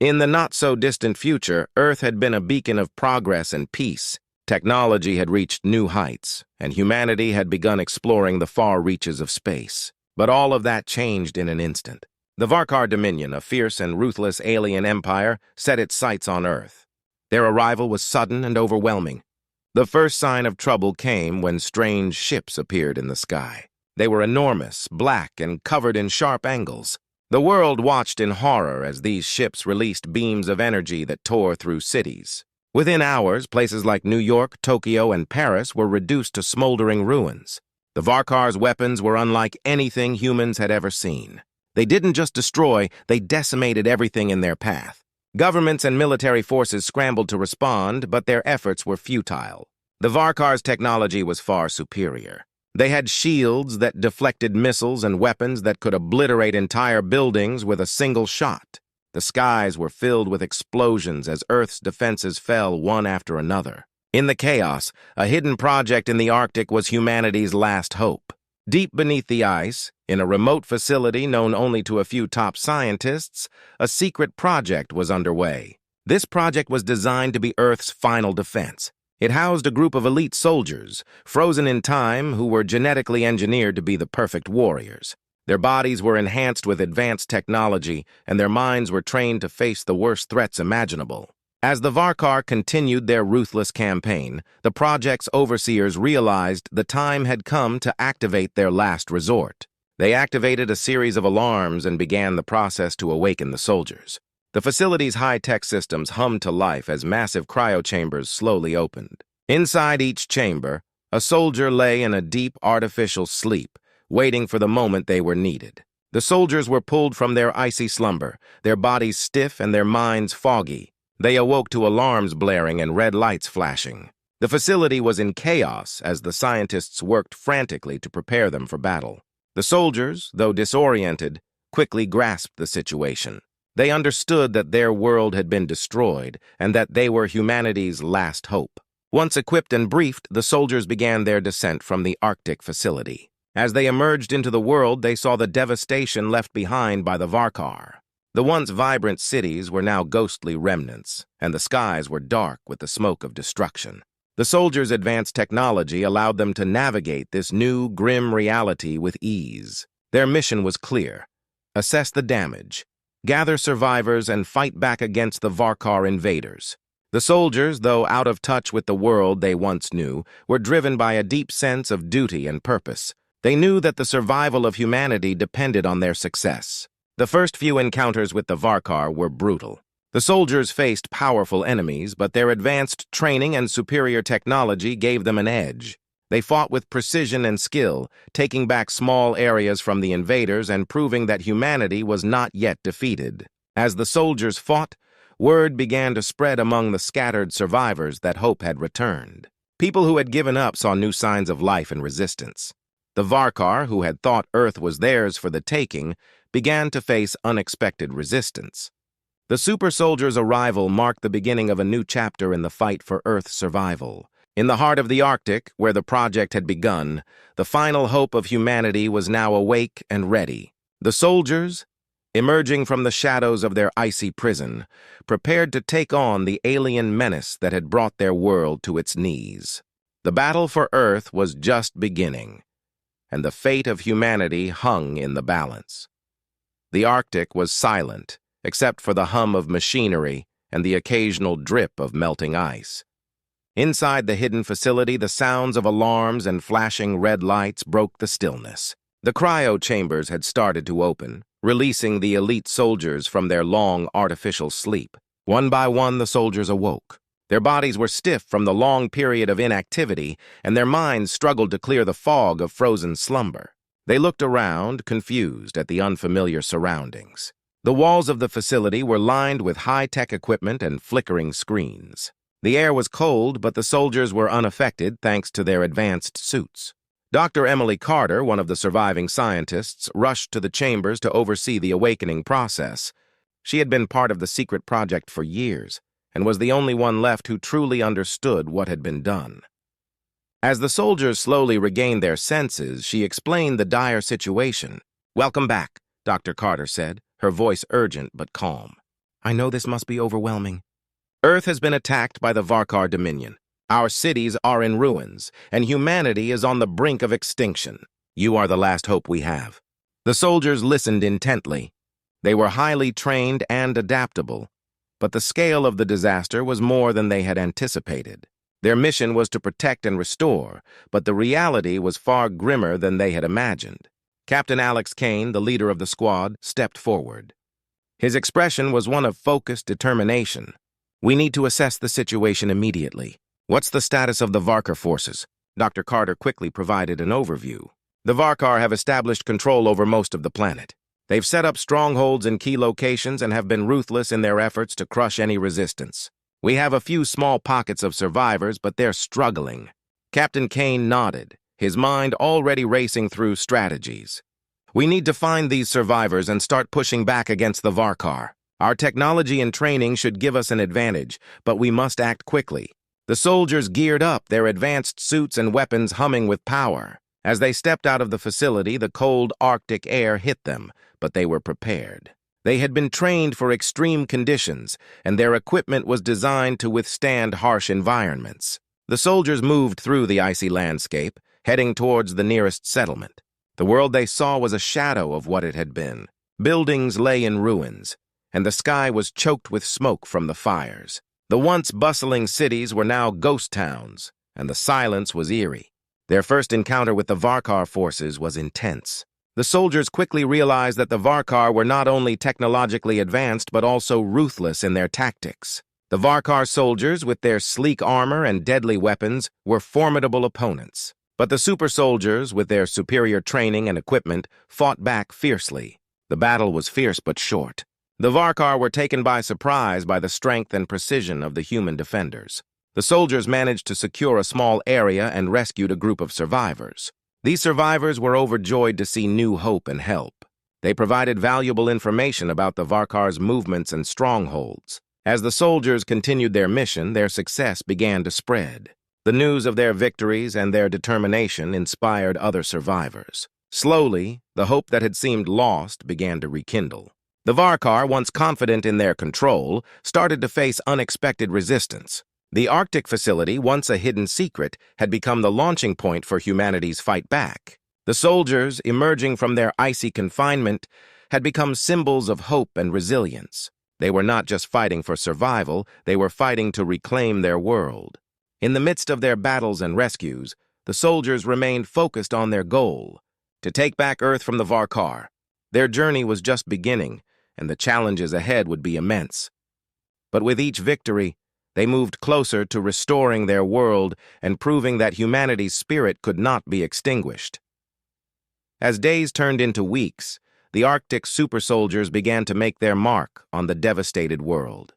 In the not-so-distant future, Earth had been a beacon of progress and peace. Technology had reached new heights, and humanity had begun exploring the far reaches of space. But all of that changed in an instant. The Varkar Dominion, a fierce and ruthless alien empire, set its sights on Earth. Their arrival was sudden and overwhelming. The first sign of trouble came when strange ships appeared in the sky. They were enormous, black, and covered in sharp angles. The world watched in horror as these ships released beams of energy that tore through cities. Within hours, places like New York, Tokyo, and Paris were reduced to smoldering ruins. The Varkar's weapons were unlike anything humans had ever seen. They didn't just destroy, they decimated everything in their path. Governments and military forces scrambled to respond, but their efforts were futile. The Varkar's technology was far superior. They had shields that deflected missiles and weapons that could obliterate entire buildings with a single shot. The skies were filled with explosions as Earth's defenses fell one after another. In the chaos, a hidden project in the Arctic was humanity's last hope. Deep beneath the ice, in a remote facility known only to a few top scientists, a secret project was underway. This project was designed to be Earth's final defense. It housed a group of elite soldiers, frozen in time, who were genetically engineered to be the perfect warriors. Their bodies were enhanced with advanced technology, and their minds were trained to face the worst threats imaginable. As the Varkar continued their ruthless campaign, the project's overseers realized the time had come to activate their last resort. They activated a series of alarms and began the process to awaken the soldiers. The facility's high-tech systems hummed to life as massive cryochambers slowly opened. Inside each chamber, a soldier lay in a deep artificial sleep, waiting for the moment they were needed. The soldiers were pulled from their icy slumber, their bodies stiff and their minds foggy. They awoke to alarms blaring and red lights flashing. The facility was in chaos as the scientists worked frantically to prepare them for battle. The soldiers, though disoriented, quickly grasped the situation. They understood that their world had been destroyed and that they were humanity's last hope. Once equipped and briefed, the soldiers began their descent from the Arctic facility. As they emerged into the world, they saw the devastation left behind by the Varkar. The once vibrant cities were now ghostly remnants, and the skies were dark with the smoke of destruction. The soldiers' advanced technology allowed them to navigate this new, grim reality with ease. Their mission was clear: assess the damage, gather survivors, and fight back against the Varkar invaders. The soldiers, though out of touch with the world they once knew, were driven by a deep sense of duty and purpose. They knew that the survival of humanity depended on their success. The first few encounters with the Varkar were brutal. The soldiers faced powerful enemies, but their advanced training and superior technology gave them an edge. They fought with precision and skill, taking back small areas from the invaders and proving that humanity was not yet defeated. As the soldiers fought, word began to spread among the scattered survivors that hope had returned. People who had given up saw new signs of life and resistance. The Varkar, who had thought Earth was theirs for the taking, began to face unexpected resistance. The super soldiers' arrival marked the beginning of a new chapter in the fight for Earth's survival. In the heart of the Arctic, where the project had begun, the final hope of humanity was now awake and ready. The soldiers, emerging from the shadows of their icy prison, prepared to take on the alien menace that had brought their world to its knees. The battle for Earth was just beginning, and the fate of humanity hung in the balance. The Arctic was silent, except for the hum of machinery and the occasional drip of melting ice. Inside the hidden facility, the sounds of alarms and flashing red lights broke the stillness. The cryo chambers had started to open, releasing the elite soldiers from their long artificial sleep. One by one, the soldiers awoke. Their bodies were stiff from the long period of inactivity, and their minds struggled to clear the fog of frozen slumber. They looked around, confused at the unfamiliar surroundings. The walls of the facility were lined with high-tech equipment and flickering screens. The air was cold, but the soldiers were unaffected thanks to their advanced suits. Dr. Emily Carter, one of the surviving scientists, rushed to the chambers to oversee the awakening process. She had been part of the secret project for years, and was the only one left who truly understood what had been done. As the soldiers slowly regained their senses, she explained the dire situation. "Welcome back," Dr. Carter said, her voice urgent but calm. I know this must be overwhelming. Earth has been attacked by the Varkar Dominion. Our cities are in ruins, and humanity is on the brink of extinction. You are the last hope we have. The soldiers listened intently. They were highly trained and adaptable, but the scale of the disaster was more than they had anticipated. Their mission was to protect and restore, but the reality was far grimmer than they had imagined. Captain Alex Kane, the leader of the squad, stepped forward. His expression was one of focused determination. We need to assess the situation immediately. What's the status of the Varkar forces? Dr. Carter quickly provided an overview. The Varkar have established control over most of the planet. They've set up strongholds in key locations and have been ruthless in their efforts to crush any resistance. We have a few small pockets of survivors, but they're struggling. Captain Kane nodded, his mind already racing through strategies. We need to find these survivors and start pushing back against the Varkar. Our technology and training should give us an advantage, but we must act quickly. The soldiers geared up, their advanced suits and weapons humming with power. As they stepped out of the facility, the cold Arctic air hit them, but they were prepared. They had been trained for extreme conditions, and their equipment was designed to withstand harsh environments. The soldiers moved through the icy landscape, heading towards the nearest settlement. The world they saw was a shadow of what it had been. Buildings lay in ruins, and the sky was choked with smoke from the fires. The once bustling cities were now ghost towns, and the silence was eerie. Their first encounter with the Varkar forces was intense. The soldiers quickly realized that the Varkar were not only technologically advanced but also ruthless in their tactics. The Varkar soldiers, with their sleek armor and deadly weapons, were formidable opponents. But the super soldiers, with their superior training and equipment, fought back fiercely. The battle was fierce but short. The Varkar were taken by surprise by the strength and precision of the human defenders. The soldiers managed to secure a small area and rescued a group of survivors. These survivors were overjoyed to see new hope and help. They provided valuable information about the Varkar's movements and strongholds. As the soldiers continued their mission, their success began to spread. The news of their victories and their determination inspired other survivors. Slowly, the hope that had seemed lost began to rekindle. The Varkar, once confident in their control, started to face unexpected resistance. The Arctic facility, once a hidden secret, had become the launching point for humanity's fight back. The soldiers, emerging from their icy confinement, had become symbols of hope and resilience. They were not just fighting for survival, they were fighting to reclaim their world. In the midst of their battles and rescues, the soldiers remained focused on their goal, to take back Earth from the Varkar. Their journey was just beginning, and the challenges ahead would be immense. But with each victory, they moved closer to restoring their world and proving that humanity's spirit could not be extinguished. As days turned into weeks, the Arctic super soldiers began to make their mark on the devastated world.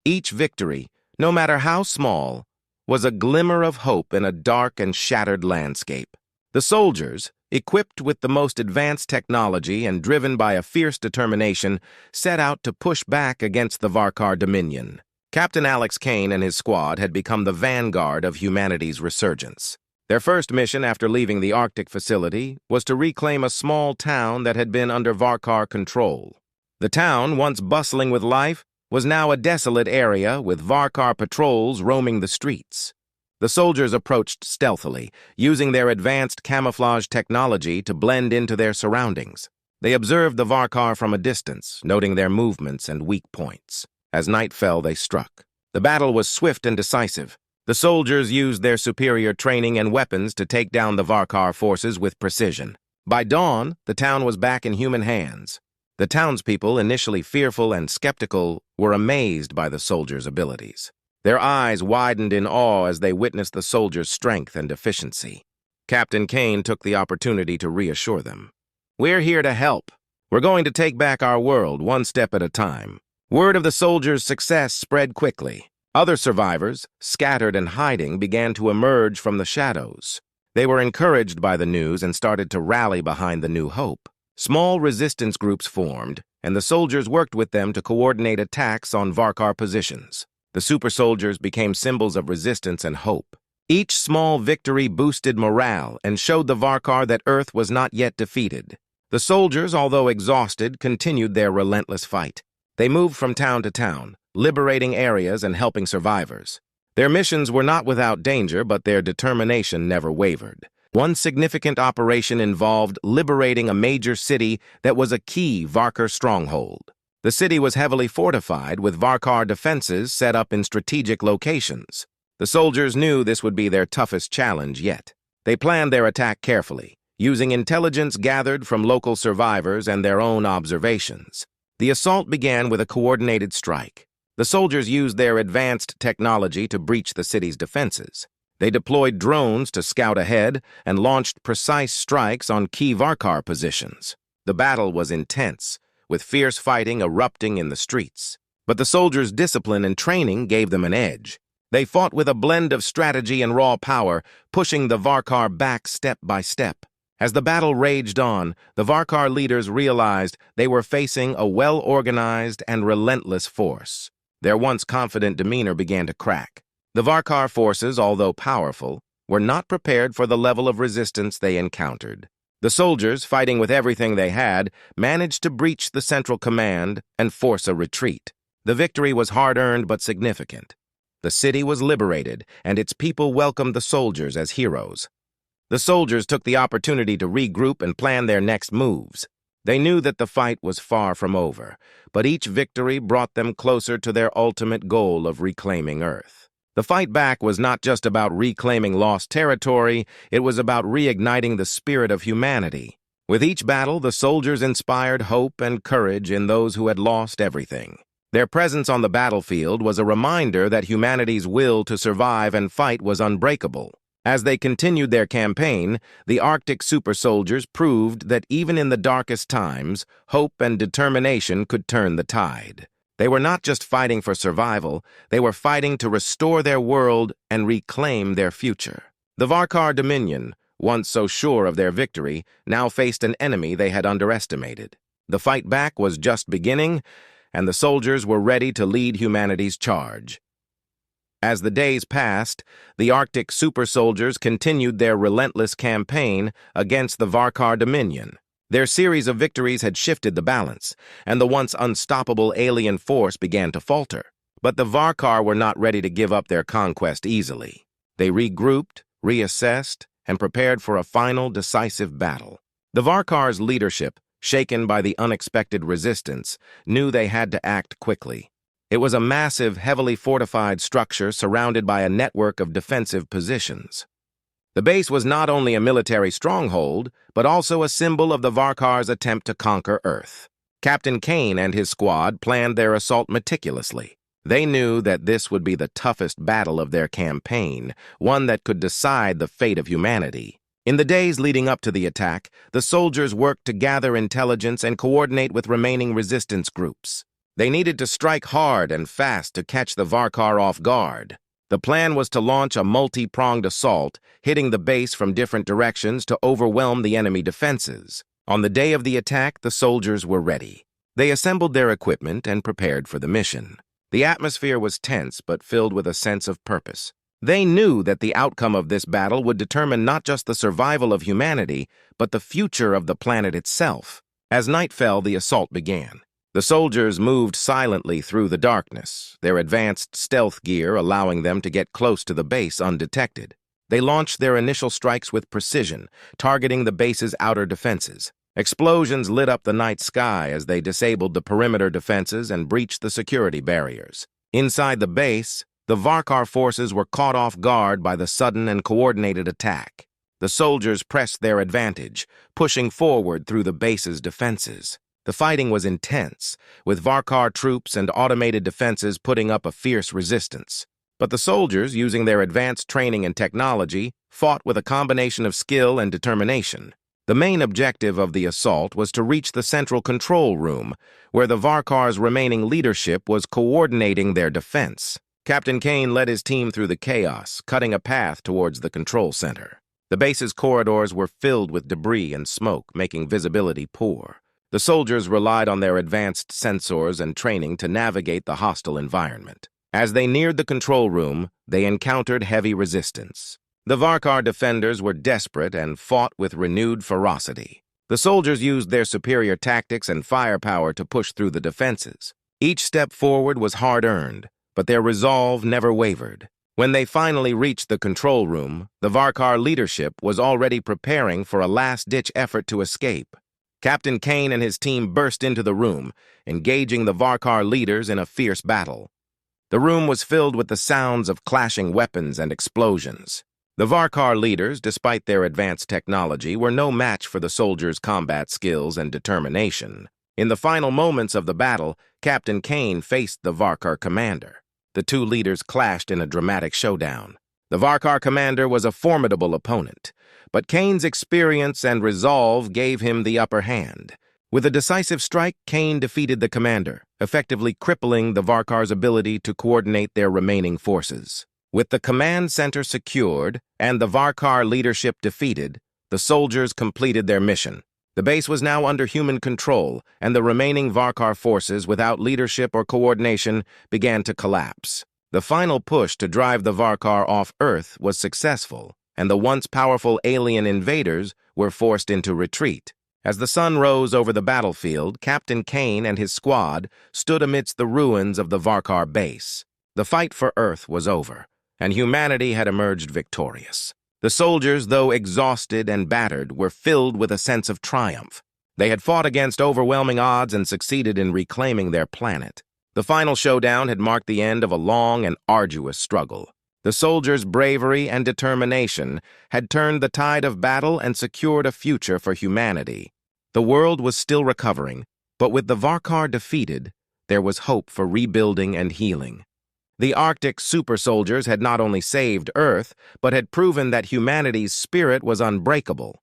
Each victory, no matter how small, was a glimmer of hope in a dark and shattered landscape. The soldiers, equipped with the most advanced technology and driven by a fierce determination, set out to push back against the Varkar Dominion. Captain Alex Kane and his squad had become the vanguard of humanity's resurgence. Their first mission after leaving the Arctic facility was to reclaim a small town that had been under Varkar control. The town, once bustling with life, was now a desolate area with Varkar patrols roaming the streets. The soldiers approached stealthily, using their advanced camouflage technology to blend into their surroundings. They observed the Varkar from a distance, noting their movements and weak points. As night fell, they struck. The battle was swift and decisive. The soldiers used their superior training and weapons to take down the Varkar forces with precision. By dawn, the town was back in human hands. The townspeople, initially fearful and skeptical, were amazed by the soldiers' abilities. Their eyes widened in awe as they witnessed the soldiers' strength and efficiency. Captain Kane took the opportunity to reassure them. "We're here to help. We're going to take back our world one step at a time." Word of the soldiers' success spread quickly. Other survivors, scattered and hiding, began to emerge from the shadows. They were encouraged by the news and started to rally behind the new hope. Small resistance groups formed, and the soldiers worked with them to coordinate attacks on Varkar positions. The super soldiers became symbols of resistance and hope. Each small victory boosted morale and showed the Varkar that Earth was not yet defeated. The soldiers, although exhausted, continued their relentless fight. They moved from town to town, liberating areas and helping survivors. Their missions were not without danger, but their determination never wavered. One significant operation involved liberating a major city that was a key Varkar stronghold. The city was heavily fortified, with Varkar defenses set up in strategic locations. The soldiers knew this would be their toughest challenge yet. They planned their attack carefully, using intelligence gathered from local survivors and their own observations. The assault began with a coordinated strike. The soldiers used their advanced technology to breach the city's defenses. They deployed drones to scout ahead and launched precise strikes on key Varkar positions. The battle was intense, with fierce fighting erupting in the streets. But the soldiers' discipline and training gave them an edge. They fought with a blend of strategy and raw power, pushing the Varkar back step by step. As the battle raged on, the Varkar leaders realized they were facing a well-organized and relentless force. Their once confident demeanor began to crack. The Varkar forces, although powerful, were not prepared for the level of resistance they encountered. The soldiers, fighting with everything they had, managed to breach the central command and force a retreat. The victory was hard-earned but significant. The city was liberated, and its people welcomed the soldiers as heroes. The soldiers took the opportunity to regroup and plan their next moves. They knew that the fight was far from over, but each victory brought them closer to their ultimate goal of reclaiming Earth. The fight back was not just about reclaiming lost territory, it was about reigniting the spirit of humanity. With each battle, the soldiers inspired hope and courage in those who had lost everything. Their presence on the battlefield was a reminder that humanity's will to survive and fight was unbreakable. As they continued their campaign, the Arctic super soldiers proved that even in the darkest times, hope and determination could turn the tide. They were not just fighting for survival, they were fighting to restore their world and reclaim their future. The Varkar Dominion, once so sure of their victory, now faced an enemy they had underestimated. The fight back was just beginning, and the soldiers were ready to lead humanity's charge. As the days passed, the Arctic super soldiers continued their relentless campaign against the Varkar Dominion. Their series of victories had shifted the balance, and the once unstoppable alien force began to falter. But the Varkar were not ready to give up their conquest easily. They regrouped, reassessed, and prepared for a final decisive battle. The Varkar's leadership, shaken by the unexpected resistance, knew they had to act quickly. It was a massive, heavily fortified structure surrounded by a network of defensive positions. The base was not only a military stronghold, but also a symbol of the Varkar's attempt to conquer Earth. Captain Kane and his squad planned their assault meticulously. They knew that this would be the toughest battle of their campaign, one that could decide the fate of humanity. In the days leading up to the attack, the soldiers worked to gather intelligence and coordinate with remaining resistance groups. They needed to strike hard and fast to catch the Varkar off guard. The plan was to launch a multi-pronged assault, hitting the base from different directions to overwhelm the enemy defenses. On the day of the attack, the soldiers were ready. They assembled their equipment and prepared for the mission. The atmosphere was tense but filled with a sense of purpose. They knew that the outcome of this battle would determine not just the survival of humanity, but the future of the planet itself. As night fell, the assault began. The soldiers moved silently through the darkness, their advanced stealth gear allowing them to get close to the base undetected. They launched their initial strikes with precision, targeting the base's outer defenses. Explosions lit up the night sky as they disabled the perimeter defenses and breached the security barriers. Inside the base, the Varkar forces were caught off guard by the sudden and coordinated attack. The soldiers pressed their advantage, pushing forward through the base's defenses. The fighting was intense, with Varkar troops and automated defenses putting up a fierce resistance. But the soldiers, using their advanced training and technology, fought with a combination of skill and determination. The main objective of the assault was to reach the central control room, where the Varkar's remaining leadership was coordinating their defense. Captain Kane led his team through the chaos, cutting a path towards the control center. The base's corridors were filled with debris and smoke, making visibility poor. The soldiers relied on their advanced sensors and training to navigate the hostile environment. As they neared the control room, they encountered heavy resistance. The Varkar defenders were desperate and fought with renewed ferocity. The soldiers used their superior tactics and firepower to push through the defenses. Each step forward was hard-earned, but their resolve never wavered. When they finally reached the control room, the Varkar leadership was already preparing for a last-ditch effort to escape. Captain Kane and his team burst into the room, engaging the Varkar leaders in a fierce battle. The room was filled with the sounds of clashing weapons and explosions. The Varkar leaders, despite their advanced technology, were no match for the soldiers' combat skills and determination. In the final moments of the battle, Captain Kane faced the Varkar commander. The two leaders clashed in a dramatic showdown. The Varkar commander was a formidable opponent, but Kane's experience and resolve gave him the upper hand. With a decisive strike, Kane defeated the commander, effectively crippling the Varkar's ability to coordinate their remaining forces. With the command center secured and the Varkar leadership defeated, the soldiers completed their mission. The base was now under human control, and the remaining Varkar forces, without leadership or coordination, began to collapse. The final push to drive the Varkar off Earth was successful, and the once powerful alien invaders were forced into retreat. As the sun rose over the battlefield, Captain Kane and his squad stood amidst the ruins of the Varkar base. The fight for Earth was over, and humanity had emerged victorious. The soldiers, though exhausted and battered, were filled with a sense of triumph. They had fought against overwhelming odds and succeeded in reclaiming their planet. The final showdown had marked the end of a long and arduous struggle. The soldiers' bravery and determination had turned the tide of battle and secured a future for humanity. The world was still recovering, but with the Varkar defeated, there was hope for rebuilding and healing. The Arctic super soldiers had not only saved Earth, but had proven that humanity's spirit was unbreakable.